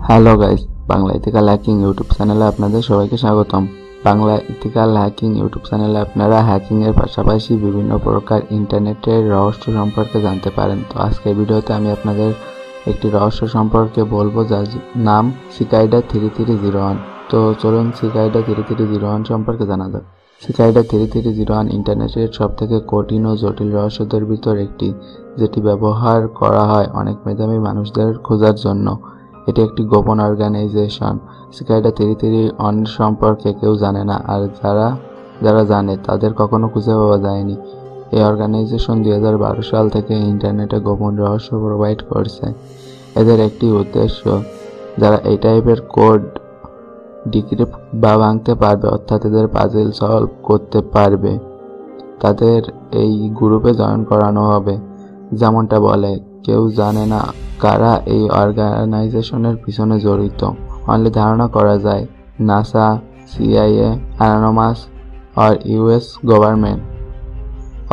Hello guys, Bangla ethical hacking YouTube চ্যানেলে আপনাদের সবাইকে স্বাগতম। বাংলা ইথিক্যাল হ্যাকিং ইউটিউব চ্যানেলে আপনারা হ্যাকিং এর পাশাপাশি বিভিন্ন প্রকার ইন্টারনেটের রহস্য সম্পর্কে জানতে পারেন। তো আজকের ভিডিওতে আমি আপনাদের একটি রহস্য সম্পর্কে বলবো, যার নাম সিকাইডা 3301। তো চলুন সিকাইডা 3301 সম্পর্কে জানা যাক। সিকাইডা 3301 ইন্টারনেটের সবথেকে কঠিন ও জটিল রহস্যদের ভিতর একটি, যেটি ব্যবহার করা হয় অনেক মেধাবী মানুষদের খোঁজার জন্য। এটি একটি গোপন অর্গানাইজেশন। সিকাইডা 3301 সম্পর্কে কেউ জানে না, আর যারা জানে তাদের কখনো খুঁজে পাওয়া যায়নি। এই অর্গানাইজেশন 2012 সাল থেকে ইন্টারনেটে গোপন রহস্য প্রোভাইড করছে। এদের একটি উদ্দেশ্য, যারা এই টাইপের কোড ডিক্রিপ্ট বা ভাঙতে পারবে, অর্থাৎ এদের পাজল সলভ করতে পারবে, তাদের এই গ্রুপে জয়েন করানো হবে। যেমনটা বলে, কেউ জানে না কারা এই অর্গানাইজেশনের পিছনে জড়িত। অনলি ধারণা করা যায় নাসা, CIA, অ্যানোনামাস আর US গভর্নমেন্ট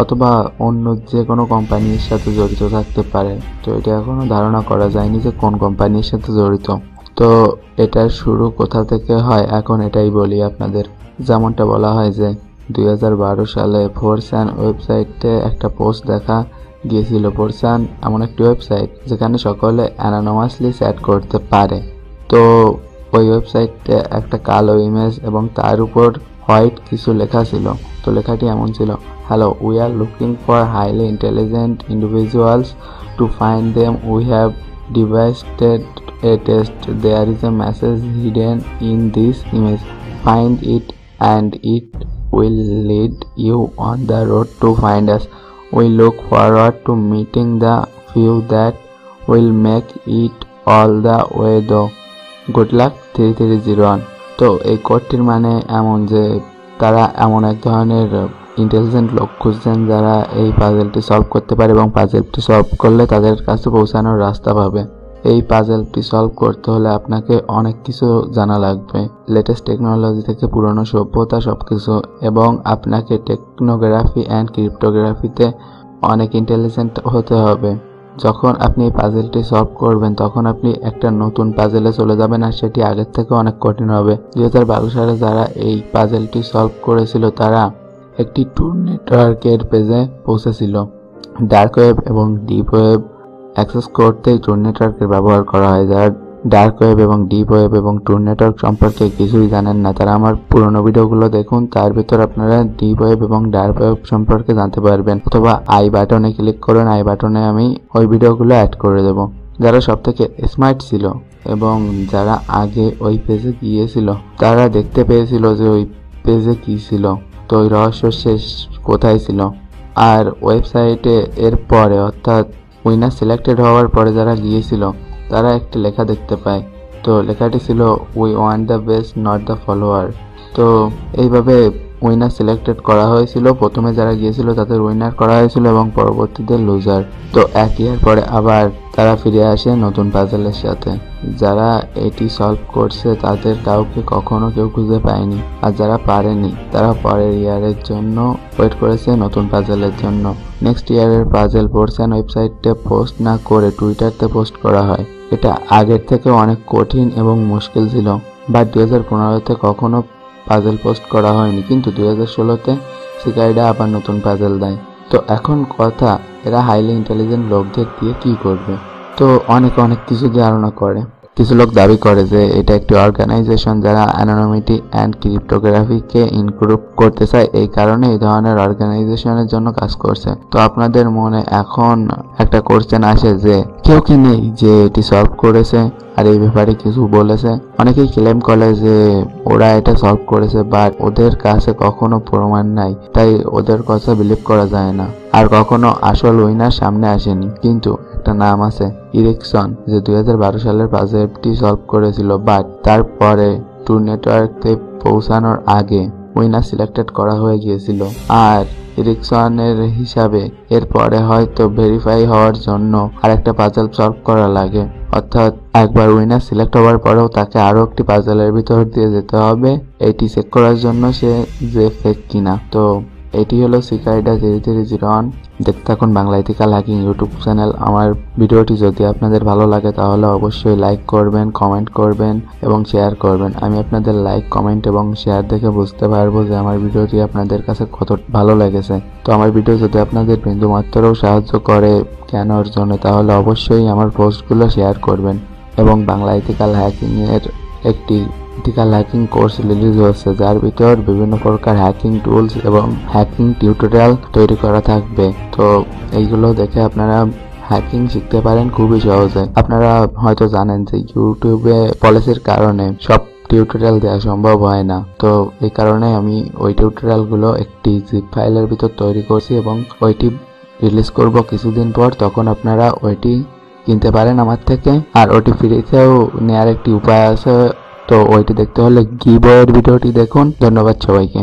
অথবা অন্য যে কোনো কোম্পানির সাথে জড়িত থাকতে পারে। তো এটা এখনো ধারণা করা যায়নি যে কোন কোম্পানির সাথে জড়িত। তো এটার শুরু কোথা থেকে হয়, এখন এটাই বলি আপনাদের। যেমনটা বলা হয় যে 2012 সালে 4chan ওয়েবসাইটে একটা পোস্ট দেখা গিয়েছিল। 4chan এমন একটি ওয়েবসাইট যেখানে সকলে অ্যানোনামাসলি চ্যাট করতে পারে। তো ওই ওয়েবসাইটে একটা কালো ইমেজ এবং তার উপর হোয়াইট কিছু লেখা ছিল। তো লেখাটি এমন ছিল, hello, we are looking for highly intelligent individuals, to find them we have devised a test. There is a message hidden in this image. Find it and it will lead you on the road to find us. We look forward to meeting the few that will make it all the way though. Good luck 3301. তো এই কোডটির মানে এমন যে তারা এমন এক ধরনের intelligent লোক খুঁজছেন যারা এই পাজলটি সলভ করতে পারে এবং পাজলটি সলভ করলে তাদের কাছে পৌঁছানোর রাস্তা পাবে। এই পাজলটি সলভ করতে হলে আপনাকে অনেক কিছু জানা লাগবে, লেটেস্ট টেকনোলজি থেকে পুরনো সভ্যতা সবকিছু, এবং আপনাকে টেকনোগ্রাফি অ্যান্ড ক্রিপ্টোগ্রাফিতে অনেক ইন্টেলিজেন্ট হতে হবে। যখন আপনি এই পাজলটি সলভ করবেন তখন আপনি একটা নতুন পাজলে চলে যাবেন, আর সেটি আগের থেকে অনেক কঠিন হবে। 2012 সালে যারা এই পাজলটি সলভ করেছিল তারা একটি ট্রু নেটওয়ার্কের পেজে পৌঁছেছিল। ডার্ক ওয়েব এবং ডিপ ওয়েব অ্যাক্সেস করতে ট্রু নেটওয়ার্কের ব্যবহার করা হয়। যারা ডার্ক ওয়েব এবং ডিপ ওয়েব এবং ট্রু নেটওয়ার্ক সম্পর্কে কিছুই জানেন না, তারা আমার পুরনো ভিডিওগুলো দেখুন। তার ভিতর আপনারা ডিপ ওয়েব এবং ডার্ক ওয়েব সম্পর্কে জানতে পারবেন, অথবা আই বাটনে ক্লিক করুন, আই বাটনে আমি ওই ভিডিওগুলো অ্যাড করে দেব। যারা সব থেকে স্মার্ট ছিল এবং যারা আগে ওই পেজে গিয়েছিল তারা দেখতে পেয়েছিল যে ওই পেজে কি ছিল, তো ওই রহস্য শেষ কোথায় ছিল। আর ওয়েবসাইটে এর পরে, অর্থাৎ উইনার সিলেক্টেড হওয়ার পরে যারা গিয়েছিল তারা একটি লেখা দেখতে পায়। তো লেখাটি ছিল, we want the best not the follower. তো এইভাবে উইনার সিলেক্টেড করা হয়েছিল। প্রথমে যারা গিয়েছিল তাদের উইনার করা হয়েছিল এবং পরবর্তীতে লুজার। তো এক ইয়ার পরে আবার তারা ফিরে আসে নতুন পাজলের সাথে। যারা এটি সলভ করছে তাদের কাউকে কখনো কেউ খুঁজে পায়নি, আর যারা পারেনি তারা পরের ইয়ারের জন্য ওয়েট করেছে নতুন পাজলের জন্য। নেক্সট ইয়ারের পাজল 4chan ওয়েবসাইটে পোস্ট না করে টুইটারতে পোস্ট করা হয়। এটা আগের থেকে অনেক কঠিন এবং মুশকিল ছিল, বাট 2015-তে কখনো পাজল পোস্ট করা হয়নি, কিন্তু 2016-তে সিকাইডা আবার নতুন পাজল দেয়। তো এখন কথা, এরা হাইলি ইন্টেলিজেন্ট লোকদের দিয়ে কি করবে? তো অনেক কিছু ধারণা করে। কিছু লোক দাবি করে যে এটা একটি অর্গানাইজেশন যারা অ্যানোনিমিটি অ্যান্ড ক্রিপ্টোগ্রাফিকে ইনক্লুড করতে চায়, এই কারণে এই ধরনের অর্গানাইজেশনের জন্য কাজ করছে। তো আপনাদের মনে এখন একটা কোশ্চেন আসে যে কেউ কি নেই যে এটি সলভ করেছে আর এই ব্যাপারে কিছু বলেছে? অনেকেই ক্লেম করে যে ওরা এটা সলভ করেছে, বাট ওদের কাছে কখনো প্রমাণ নাই, তাই ওদের কথা বিলিভ করা যায় না। আর কখনো আসল উইনার সামনে আসেনি। কিন্তু একটা নাম আছে, ইরিকসন, যে 2012 সালের পাজলটি সলভ করেছিল, বাট তারপরে ট্রু নেটওয়ার্কে পৌঁছানোর আগে উইনার সিলেক্টেড করা হয়ে গিয়েছিল। আর ইরিকসনের হিসাবে এরপরে হয়তো ভেরিফাই হওয়ার জন্য আরেকটা পাজল সলভ করা লাগে, অর্থাৎ একবার উইনার সিলেক্ট হওয়ার পরেও তাকে আরো একটি পাজলের ভিতর দিয়ে যেতে হবে এটি চেক করার জন্য সে যে ফেক কিনা। তো এটি হলো সিকাইডা 3301। দেখতে থাকুন Bangla ethical hacking YouTube channel. আমার ভিডিওটি যদি আপনাদের ভালো লাগে তাহলে অবশ্যই লাইক করবেন, কমেন্ট করবেন এবং শেয়ার করবেন। আমি আপনাদের লাইক, কমেন্ট এবং শেয়ার দেখে বুঝতে পারবো যে আমার ভিডিওটি আপনাদের কাছে কত ভালো লেগেছে। তো আমার ভিডিও যদি আপনাদের বিন্দুমাত্রও সাহায্য করে জ্ঞান অর্জনে তাহলে অবশ্যই আমার পোস্টগুলো শেয়ার করবেন। এবং বাংলা ইথিক্যাল হ্যাকিং এর একটি ইথিক্যাল হ্যাকিং কোর্স রিলিজ হয়েছে, যার ভিতর বিভিন্ন প্রকার হ্যাকিং টুলস এবং হ্যাকিং টিউটোরিয়াল তৈরি করা থাকবে। তো এইগুলো দেখে আপনারা হ্যাকিং শিখতে পারেন খুবই সহজে। আপনারা হয়তো জানেন যে ইউটিউবে পলিসির কারণে সব টিউটোরিয়াল দেওয়া সম্ভব হয় না। তো এই কারণে আমি ওই টিউটোরিয়ালগুলো একটি জিপ ফাইলের ভিতর তৈরি করছি এবং ওইটি রিলিজ করব কিছুদিন পর। তখন আপনারা ওইটি কিনতে পারেন আমার থেকে। আর ওটি ফ্রিতেও নেওয়ার একটি উপায় আছে। তো ওইটি দেখতে হলে গিভওয়ের ভিডিওটি দেখুন। ধন্যবাদ সবাইকে।